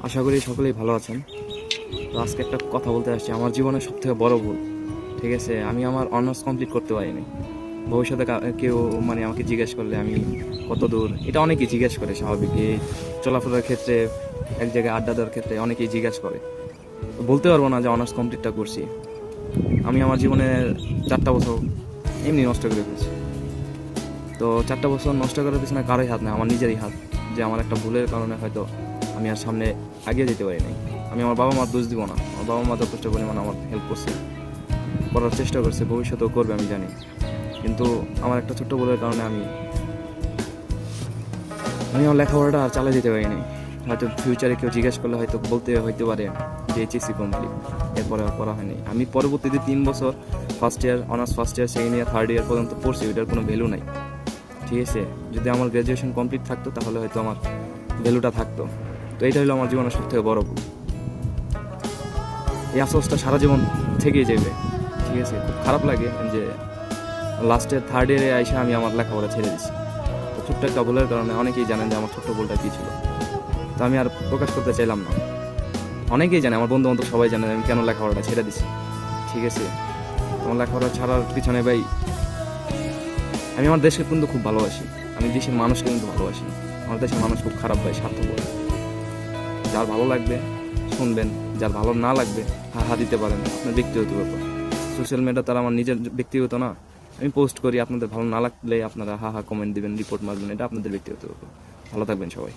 আশা করি সকলেই ভালো আছেন। তো আজকে একটা কথা বলতে আসছি, আমার জীবনের সবথেকে বড় ভুল। ঠিক আছে, আমি আমার অনার্স কমপ্লিট করতে পারিনি। ভবিষ্যতে কেউ আমাকে জিজ্ঞেস করলে আমি কত দূর, এটা অনেকেই জিজ্ঞেস করে, স্বাভাবিক। এই চলাফেরার ক্ষেত্রে, এক জায়গায় আড্ডা দেওয়ার ক্ষেত্রে অনেকেই জিজ্ঞেস করে। তো বলতে পারবো না যে অনার্স কমপ্লিটটা করছি। আমি আমার জীবনের 4টা বছর এমনি নষ্ট করে ফেলছি। তো 4টা বছর নষ্ট করার পিছনে কারোই হাত নেই, আমার নিজেরই হাত। যে আমার একটা ভুলের কারণে হয়তো আমি আর সামনে এগিয়ে যেতে পারি নাই। আমি আমার বাবা মার দোষ দিব না। আমার বাবা মা যথেষ্ট পরিমাণে আমার হেল্প করছে, করার চেষ্টা করছে, ভবিষ্যতেও করবে আমি জানি। কিন্তু আমার একটা ছোট্ট ভুলের কারণে আমি আমার লেখাপড়াটা আর চালিয়ে যেতে পারি নাই। হয়তো ফিউচারে কেউ জিজ্ঞেস করলে হয়তো হইতে পারে যে এইচএসসি কমপ্লিট, এরপরে আর পড়া হয়নি। আমি পরবর্তীতে 3 বছর first year, honours first year, second year, third year পর্যন্ত পড়ছি, ওইটার কোনো ভ্যালু নাই। ঠিক আছে, যদি আমার গ্র্যাজুয়েশন কমপ্লিট থাকতো তাহলে হয়তো আমার ভ্যালুটা থাকতো। তো এইটা হলো আমার জীবনের সবথেকে বড় ভুল। এই আফসোসটা সারা জীবন থেকেই যাবে। ঠিক আছে, খুব খারাপ লাগে যে লাস্টের থার্ড ইয়ারে আইসা আমি আমার লেখাপড়া ছেড়ে দিচ্ছি। তো ছোট্ট একটা ভুলের কারণে, অনেকেই জানেন যে আমার ছোট্ট ভুলটা কী ছিল। তো আমি আর প্রকাশ করতে চাইলাম না। অনেকেই জানে, আমার বন্ধু বান্ধব সবাই জানে আমি কেন লেখাপড়াটা ছেড়ে দিচ্ছি। ঠিক আছে, আমার লেখাপড়া ছাড়ার পিছনে ভাই, আমি আমার দেশকে কিন্তু খুব ভালোবাসি, আমি দেশের মানুষকে কিন্তু ভালোবাসি। আমার দেশের মানুষ খুব খারাপ ভাই, স্বার্থপর। যার ভালো লাগবে শুনবেন, যার ভালো না লাগবে হা দিতে পারেন, আপনার ব্যক্তিগত ব্যাপার। সোশ্যাল মিডিয়া তারা আমার নিজের ব্যক্তিগত না। আমি পোস্ট করি, আপনাদের ভালো না লাগলে আপনারা হা কমেন্ট দিবেন, রিপোর্ট মারবেন, এটা আপনাদের ব্যক্তিগত ব্যাপার। ভালো থাকবেন সবাই।